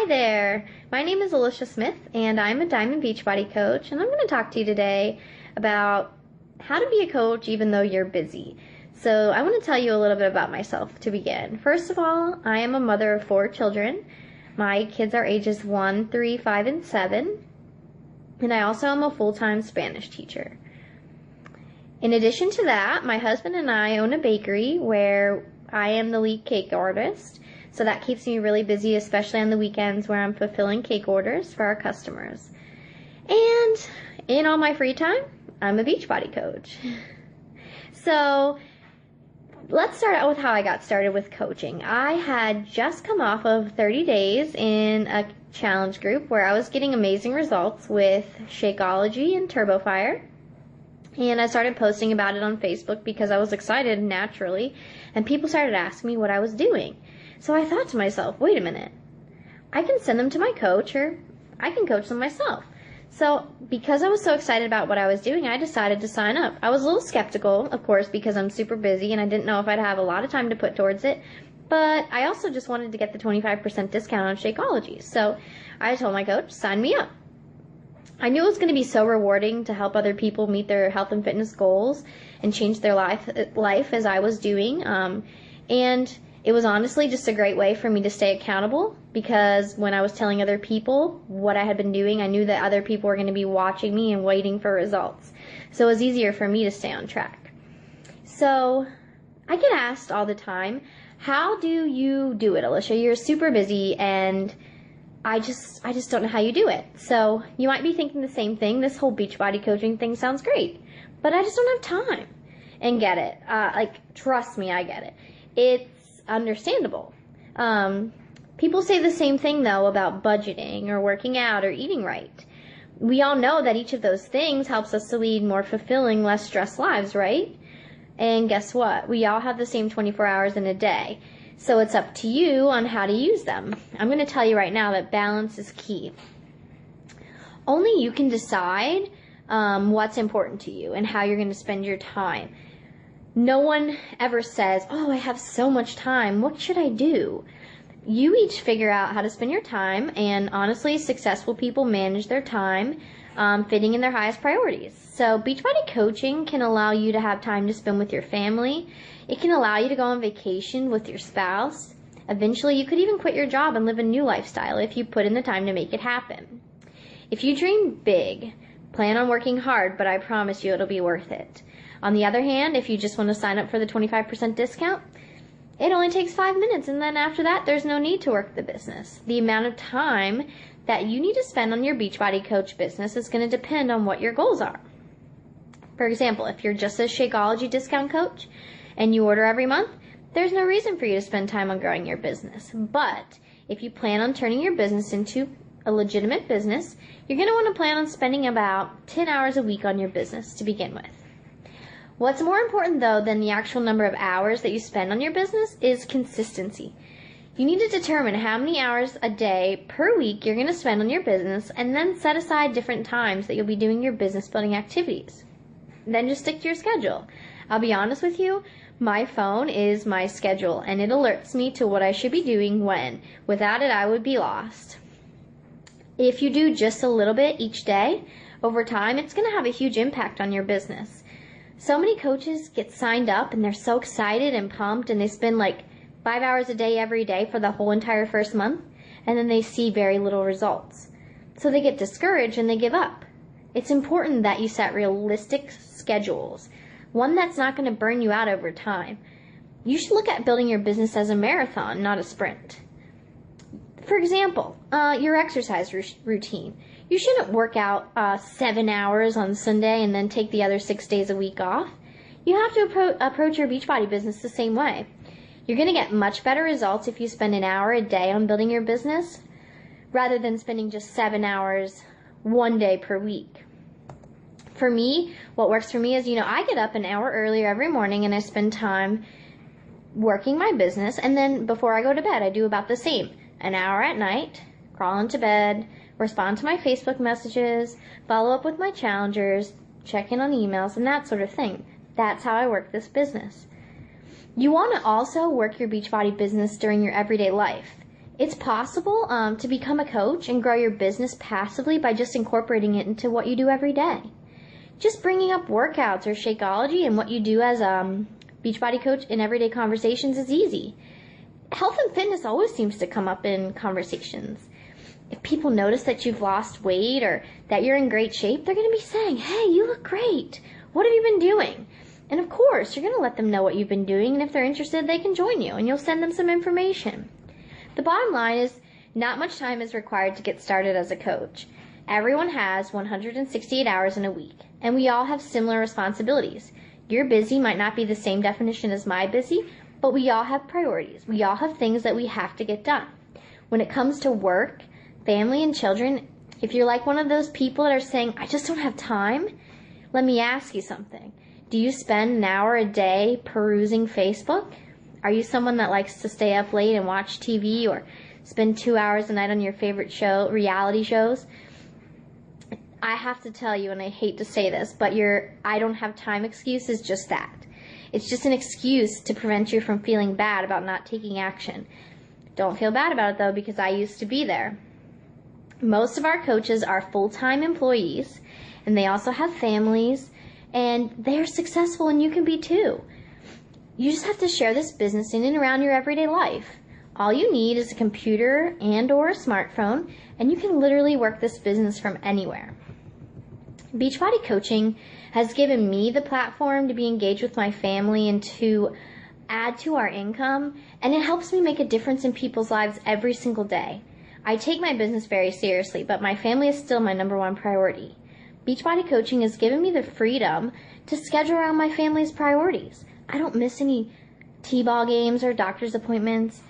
there, my name is Alicia Smith and I'm a Diamond Beachbody Coach, and I'm going to talk to you today about how to be a coach even though you're busy. So I want to tell you a little bit about myself to begin. First of all, I am a mother of 4 children. My kids are ages 1, 3, 5, and 7, and I also am a full-time Spanish teacher. In addition to that, my husband and I own a bakery where I am the lead cake artist. So that keeps me really busy, especially on the weekends where I'm fulfilling cake orders for our customers. And in all my free time, I'm a Beachbody Coach. So let's start out with how I got started with coaching. I had just come off of 30 days in a challenge group where I was getting amazing results with Shakeology and TurboFire. And I started posting about it on Facebook because I was excited naturally, and people started asking me what I was doing. So I thought to myself, wait a minute, I can send them to my coach, or I can coach them myself. So because I was so excited about what I was doing, I decided to sign up. I was a little skeptical, of course, because I'm super busy and I didn't know if I'd have a lot of time to put towards it. But I also just wanted to get the 25% discount on Shakeology. So I told my coach, sign me up. I knew it was going to be so rewarding to help other people meet their health and fitness goals and change their life as I was doing. And it was honestly just a great way for me to stay accountable, because when I was telling other people what I had been doing, I knew that other people were going to be watching me and waiting for results. So it was easier for me to stay on track. So I get asked all the time, how do you do it, Alicia? You're super busy and I just don't know how you do it. So you might be thinking the same thing. This whole Beachbody coaching thing sounds great, but I just don't have time. And get it. Trust me, I get it. It's understandable. People say the same thing, though, about budgeting or working out or eating right. We all know that each of those things helps us to lead more fulfilling, less stressed lives, right? And guess what? We all have the same 24 hours in a day. So it's up to you on how to use them. I'm going to tell you right now that balance is key. Only you can decide what's important to you and how you're going to spend your time. No one ever says, oh, I have so much time, what should I do? You each figure out how to spend your time, and honestly, successful people manage their time fitting in their highest priorities. So Beachbody coaching can allow you to have time to spend with your family. It can allow you to go on vacation with your spouse. Eventually, you could even quit your job and live a new lifestyle if you put in the time to make it happen. If you dream big, plan on working hard, but I promise you it'll be worth it. On the other hand, if you just want to sign up for the 25% discount, it only takes 5 minutes, and then after that, there's no need to work the business. The amount of time that you need to spend on your Beachbody Coach business is going to depend on what your goals are. For example, if you're just a Shakeology discount coach and you order every month, there's no reason for you to spend time on growing your business. But if you plan on turning your business into a legitimate business, you're going to want to plan on spending about 10 hours a week on your business to begin with. What's more important, though, than the actual number of hours that you spend on your business is consistency. You need to determine how many hours a day per week you're going to spend on your business, and then set aside different times that you'll be doing your business building activities. Then just stick to your schedule. I'll be honest with you, my phone is my schedule, and it alerts me to what I should be doing when. Without it, I would be lost. If you do just a little bit each day, over time, it's going to have a huge impact on your business. So many coaches get signed up and they're so excited and pumped, and they spend like 5 hours a day every day for the whole entire first month, and then they see very little results. So they get discouraged and they give up. It's important that you set realistic schedules, one that's not going to burn you out over time. You should look at building your business as a marathon, not a sprint. For example, your exercise routine. You shouldn't work out 7 hours on Sunday and then take the other 6 days a week off. You have to approach your Beachbody business the same way. You're going to get much better results if you spend an hour a day on building your business rather than spending just 7 hours one day per week. For me, what works for me is, I get up an hour earlier every morning and I spend time working my business, and then before I go to bed, I do about the same. An hour at night, crawl into bed, respond to my Facebook messages, follow up with my challengers, check in on emails, and that sort of thing. That's how I work this business. You want to also work your Beachbody business during your everyday life. It's possible to become a coach and grow your business passively by just incorporating it into what you do every day. Just bringing up workouts or Shakeology and what you do as a Beachbody Coach in everyday conversations is easy. Health and fitness always seems to come up in conversations. If people notice that you've lost weight or that you're in great shape, they're going to be saying, "Hey, you look great. What have you been doing?" And of course, you're going to let them know what you've been doing, and if they're interested, they can join you, and you'll send them some information. The bottom line is, not much time is required to get started as a coach. Everyone has 168 hours in a week, and we all have similar responsibilities. Your busy might not be the same definition as my busy, but we all have priorities. We all have things that we have to get done. When it comes to work, family, and children, if you're like one of those people that are saying, "I just don't have time," let me ask you something. Do you spend an hour a day perusing Facebook? Are you someone that likes to stay up late and watch TV or spend 2 hours a night on your favorite reality shows? I have to tell you, and I hate to say this, but your "I don't have time" excuse is just that. It's just an excuse to prevent you from feeling bad about not taking action. Don't feel bad about it, though, because I used to be there. Most of our coaches are full-time employees, and they also have families, and they're successful, and you can be too. You just have to share this business in and around your everyday life. All you need is a computer and or a smartphone, and you can literally work this business from anywhere. Beachbody Coaching has given me the platform to be engaged with my family and to add to our income, and it helps me make a difference in people's lives every single day. I take my business very seriously, but my family is still my #1 priority. Beachbody Coaching has given me the freedom to schedule around my family's priorities. I don't miss any t-ball games or doctor's appointments.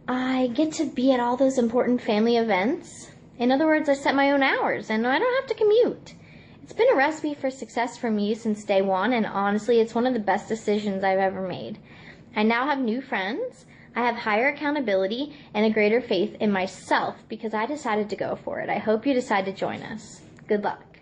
I get to be at all those important family events. In other words, I set my own hours, and I don't have to commute. It's been a recipe for success for me since day one, and honestly, it's one of the best decisions I've ever made. I now have new friends, I have higher accountability, and a greater faith in myself because I decided to go for it. I hope you decide to join us. Good luck.